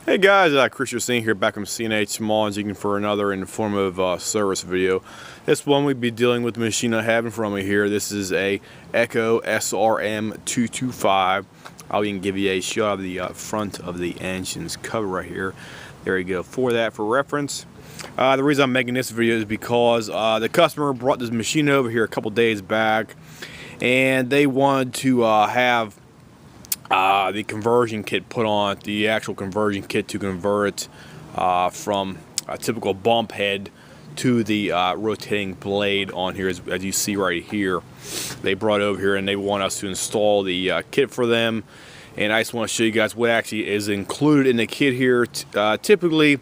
Hey guys, Chris Singh here, back from CNH Looking for another informative service video. This one we'll be dealing with the machine I have in front of me here. This is a Echo SRM-225. I'll even give you a shot of the front of the engine's cover right here. There you go. For reference. The reason I'm making this video is because the customer brought this machine over here a couple days back, and they wanted to have the conversion kit put on, the actual conversion kit to convert it from a typical bump head to the rotating blade on here, as you see right here. They brought it over here and they want us to install the kit for them, and I just want to show you guys what actually is included in the kit here. Typically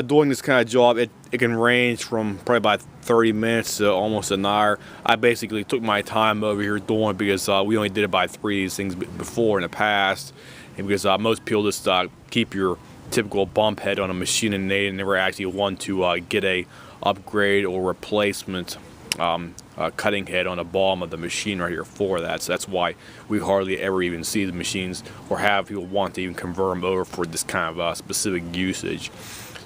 doing this kind of job, it can range from probably about 30 minutes to almost an hour. I basically took my time over here doing it because we only did about 3 of these things before in the past, and because most people just keep your typical bump head on a machine and they never actually want to get a upgrade or replacement cutting head on the bottom of the machine right here for that. So that's why we hardly ever even see the machines or have people want to even convert them over for this kind of specific usage.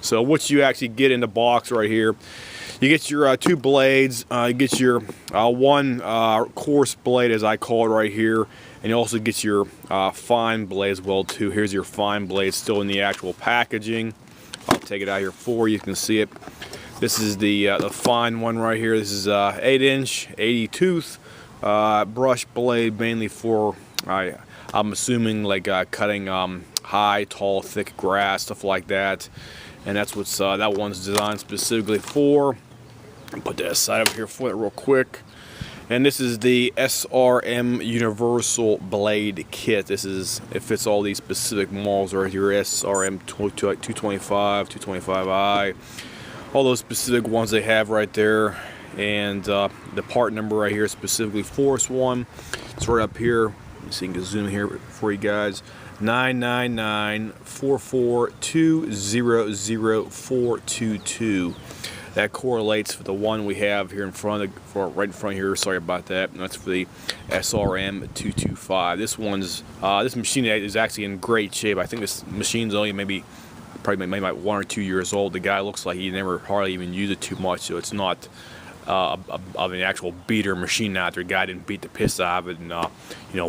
So what you actually get in the box right here, you get your 2 blades, you get your one coarse blade, as I call it right here, and you also get your fine blade as well too. Here's your fine blade still in the actual packaging. I'll take it out here for you. You can see it. This is the fine one right here. This is 8-inch, 80 tooth brush blade, mainly for I'm assuming like cutting high, tall, thick grass, stuff like that. And that's what that one's designed specifically for. Put that aside over here for it real quick. And this is the SRM Universal Blade Kit. It fits all these specific models right here. SRM-225, 225i, all those specific ones they have right there. And the part number right here specifically for this one, it's right up here. So you can zoom here for you guys. 999-442-00-422. That correlates for the one we have here in front of, right in front here. Sorry about that. And that's for the SRM-225. This one's this machine is actually in great shape. I think this machine's only maybe like 1 or 2 years old. The guy looks like he never hardly even used it too much, so it's not of an actual beater machine out there. The guy didn't beat the piss out of it and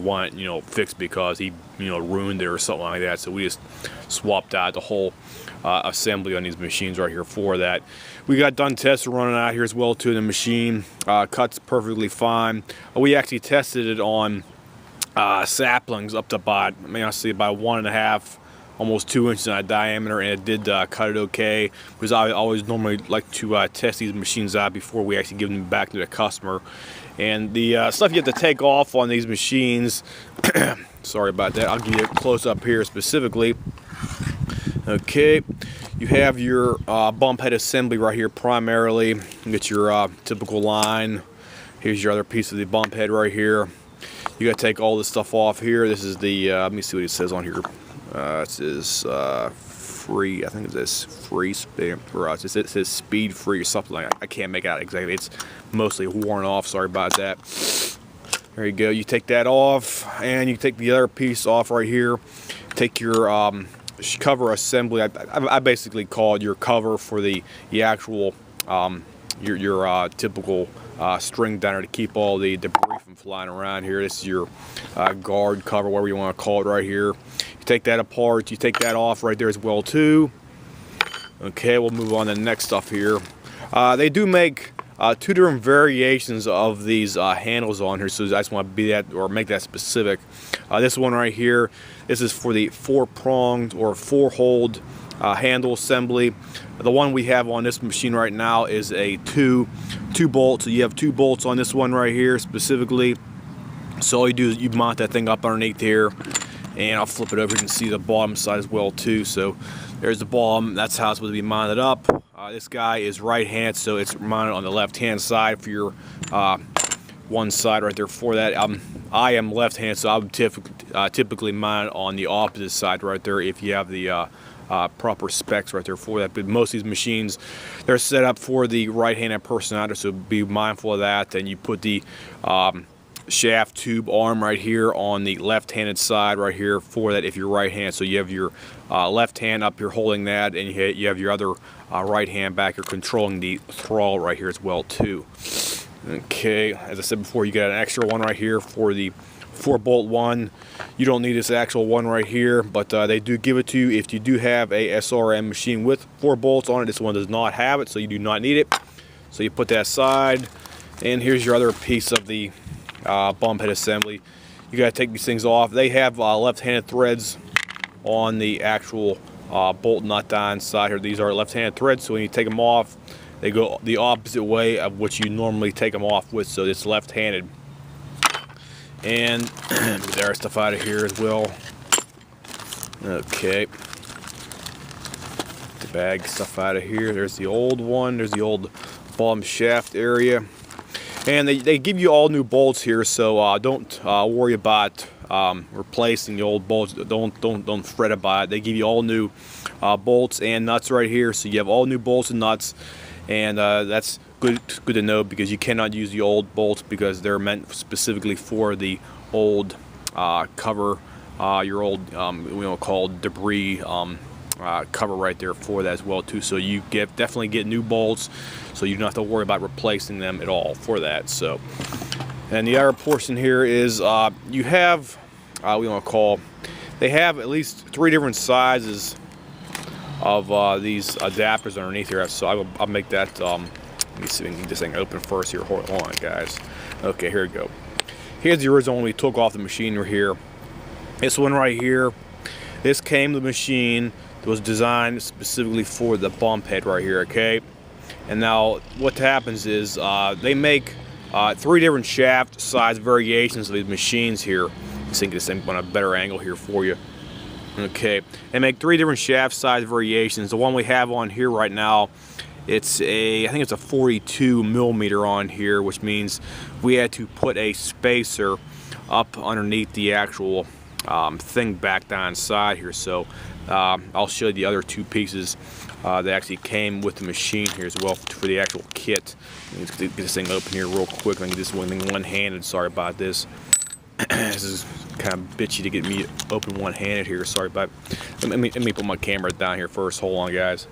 want it fixed because he ruined it or something like that. So we just swapped out the whole assembly on these machines right here for that. We got done tests running out here as well too. The machine cuts perfectly fine. We actually tested it on saplings up to about, honestly, about 1.5, almost 2 inches in diameter, and it did cut it okay, because I always normally like to test these machines out before we actually give them back to the customer. And the stuff you have to take off on these machines, sorry about that, I'll give you a close up here specifically. Okay, you have your bump head assembly right here primarily. You get your typical line. Here's your other piece of the bump head right here. You got to take all this stuff off here. This is the let me see what it says on here. It says free. I think it says free speed, or it says speed free or something like that. I can't make it out exactly. It's mostly worn off. Sorry about that. There you go. You take that off, and you take the other piece off right here. Take your cover assembly. I basically call it your cover for the actual your typical string downer to keep all the debris from flying around here. This is your guard cover, whatever you want to call it right here. You take that apart, you take that off right there as well too. Okay, we'll move on to the next stuff here. They do make 2 different variations of these handles on here, so I just want to be that, or make that specific. This one right here, this is for the 4-pronged or 4-hold handle assembly. The one we have on this machine right now is a 2 bolt. So you have 2 bolts on this one right here specifically. So all you do is you mount that thing up underneath here, and I'll flip it over. You can see the bottom side as well too. So there's the bottom. That's how it's supposed to be mounted up. This guy is right-handed, so it's mounted on the left-hand side for your one side right there for that. I am left-handed, so I would typically mount it on the opposite side right there if you have the proper specs right there for that. But most of these machines, they're set up for the right-handed person out there, so be mindful of that. Then you put the shaft tube arm right here on the left-handed side right here for that if you're right-handed. So you have your left hand up here holding that, and you have your other right hand back here controlling the throttle right here as well too. Okay, as I said before, you got an extra one right here for the 4-bolt one. You don't need this actual one right here, but they do give it to you if you do have a SRM machine with 4 bolts on it. This one does not have it, so you do not need it. So you put that aside, and here's your other piece of the bump head assembly. You got to take these things off. They have left-handed threads on the actual bolt nut down inside here. These are left-handed threads, so when you take them off, they go the opposite way of what you normally take them off with, so it's left-handed. And there is stuff out of here as well. Okay. The bag stuff out of here. There's the old one. There's the old bottom shaft area. And they give you all new bolts here, so don't worry about replacing the old bolts. Don't fret about it. They give you all new bolts and nuts right here, so you have all new bolts and nuts, and that's good to know, because you cannot use the old bolts because they're meant specifically for the old cover, your old called debris cover right there for that as well too. So you definitely get new bolts, so you don't have to worry about replacing them at all for that. So, and the other portion here is you have they have at least 3 different sizes of these adapters underneath here. So I'll make that. Let me see if we can get this thing open first here. Hold on, guys. Okay, here we go. Here's the original one we took off the machine right here. This one right here. This came to the machine. It was designed specifically for the bump head right here. Okay. And now what happens is they make 3 different shaft size variations of these machines here. Let's think this thing on a better angle here for you. Okay. They make 3 different shaft size variations. The one we have on here right now, I think it's a 42 millimeter on here, which means we had to put a spacer up underneath the actual thing back down inside here. So I'll show you the other 2 pieces that actually came with the machine here as well for the actual kit. Let's get this thing open here real quick. I can get this one thing one-handed. Sorry about this. This is kind of bitchy to get me open one-handed here. Sorry about it. Let me put my camera down here first. Hold on, guys.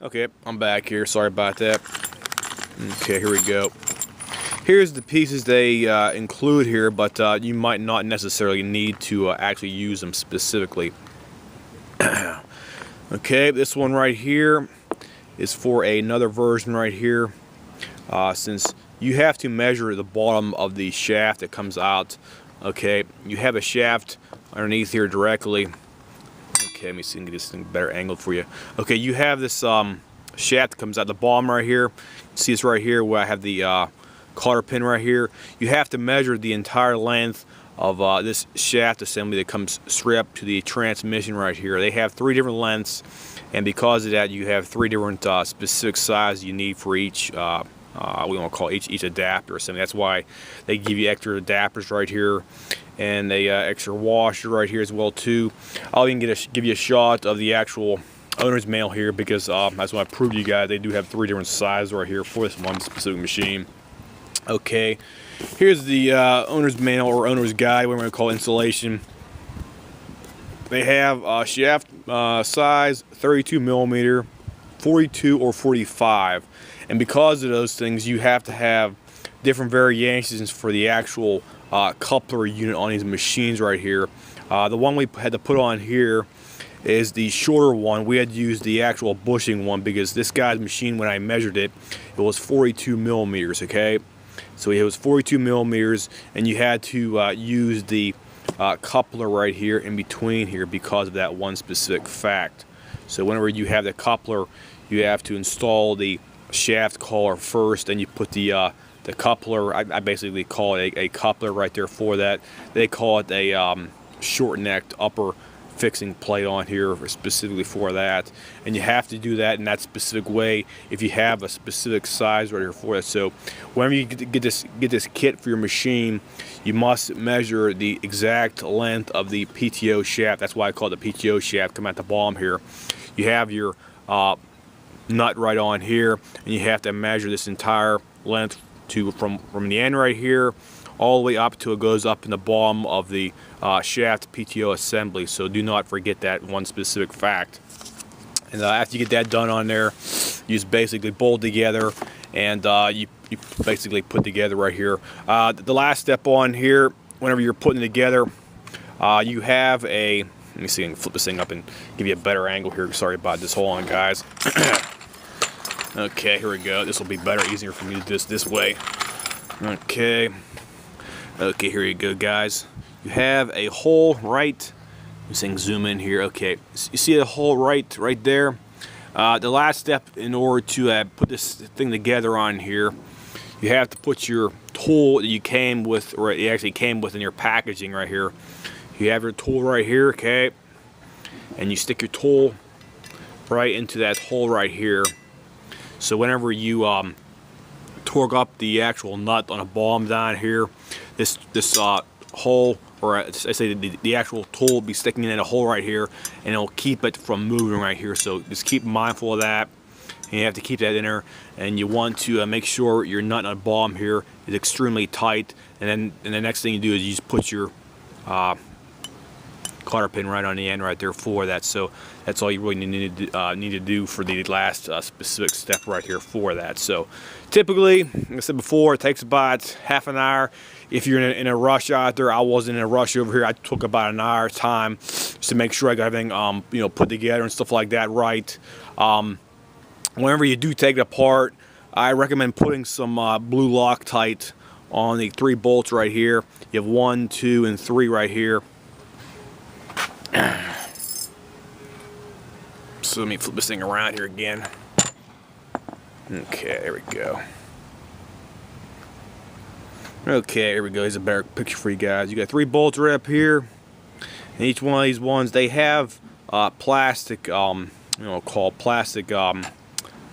Okay, I'm back here. Sorry about that. Okay, here we go. Here's the pieces they include here, but you might not necessarily need to actually use them specifically. Okay, this one right here is for another version right here. Since you have to measure the bottom of the shaft that comes out. Okay, you have a shaft underneath here directly. Okay, let me see if I can get this thing better angled for you. Okay, you have this shaft that comes out the bottom right here. See this right here where I have the cotter pin right here. You have to measure the entire length of this shaft assembly that comes straight up to the transmission right here. They have 3 different lengths, and because of that, you have 3 different specific sizes you need for each. We want to call each adapter or something. That's why they give you extra adapters right here, and a extra washer right here as well too. I'll even give you a shot of the actual owner's manual here, because I just want to prove to you guys they do have 3 different sizes right here for this one specific machine. Okay, here's the owner's manual or owner's guide, what we're going to call installation. They have shaft size 32 millimeter, 42 or 45, and because of those things, you have to have different variations for the actual coupler unit on these machines right here. The one we had to put on here is the shorter one. We had to use the actual bushing one because this guy's machine, when I measured it, it was 42 millimeters. Okay, so it was 42 millimeters, and you had to use the coupler right here in between here because of that one specific fact. So whenever you have the coupler, you have to install the shaft collar first, and you put the coupler. I basically call it a coupler right there for that. They call it a short-necked upper fixing plate on here specifically for that, and you have to do that in that specific way if you have a specific size right here for it. So whenever you get this kit for your machine, you must measure the exact length of the PTO shaft. That's why I call it the PTO shaft. Come at the bottom here. You have your nut right on here, and you have to measure this entire length from the end right here all the way up till it goes up in the bottom of the shaft PTO assembly. So do not forget that one specific fact. And after you get that done on there, you just basically bolt together, and you basically put together right here. The last step on here, whenever you're putting it together, you have a, let me see, I can flip this thing up and give you a better angle here. Sorry about this. Hold on, guys. Okay, here we go. This will be better, easier for me to do this way. Okay, here you go, guys. You have a hole right. I'm saying zoom in here. Okay, you see a hole right there. The last step in order to put this thing together on here, you have to put your tool that you came with, or it actually came with in your packaging right here. You have your tool right here, okay, and you stick your tool right into that hole right here. So whenever you torque up the actual nut on a bottom down here, this hole, or I say the actual tool will be sticking in a hole right here, and it'll keep it from moving right here. So just keep mindful of that, and you have to keep that in there. And you want to make sure your nut on the bottom here is extremely tight. And then the next thing you do is you just put your cotter pin right on the end right there for that. So that's all you really need to do for the last specific step right here for that. So typically, like I said before, it takes about half an hour. If you're in a rush out there, I wasn't in a rush over here. I took about an hour's time just to make sure I got everything put together and stuff like that right. Whenever you do take it apart, I recommend putting some blue Loctite on the 3 bolts right here. You have 1, 2, and 3 right here. So let me flip this thing around here again. Okay, there we go. Okay, here we go. Here's a better picture for you guys. You got 3 bolts right up here, and each one of these ones, they have plastic, called plastic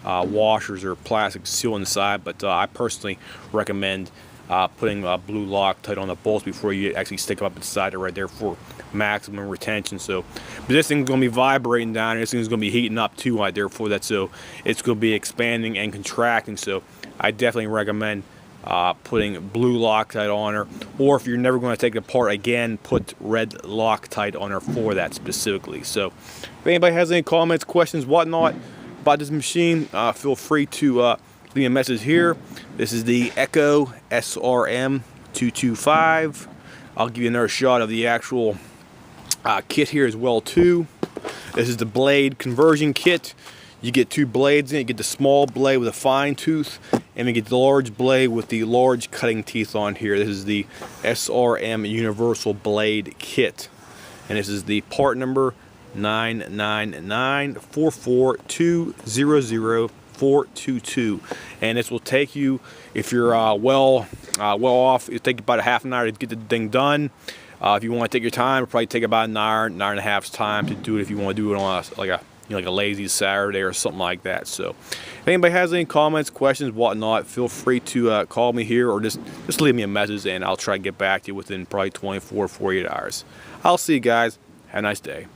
washers or plastic seal inside. But I personally recommend putting blue Loctite on the bolts before you actually stick them up inside it right there for maximum retention. So, but this thing's going to be vibrating down here. This thing's going to be heating up too right there for that. So it's going to be expanding and contracting. So I definitely recommend putting blue Loctite on her, or if you're never going to take it apart again, put red Loctite on her for that specifically. So if anybody has any comments, questions, whatnot about this machine, feel free to leave me a message here. This is the Echo SRM-225. I'll give you another shot of the actual kit here as well too. This is the blade conversion kit. You get 2 blades in it. You get the small blade with a fine tooth, and you get the large blade with the large cutting teeth on here. This is the SRM Universal Blade Kit, and this is the part number 99944200422. And this will take you, if you're well off, it'll take you about a half an hour to get the thing done. If you want to take your time, it'll probably take about an hour and a half's time to do it if you want to do it on like a lazy Saturday or something like that. So if anybody has any comments, questions, whatnot, feel free to call me here, or just leave me a message, and I'll try to get back to you within probably 24 or 48 hours. I'll see you guys. Have a nice day.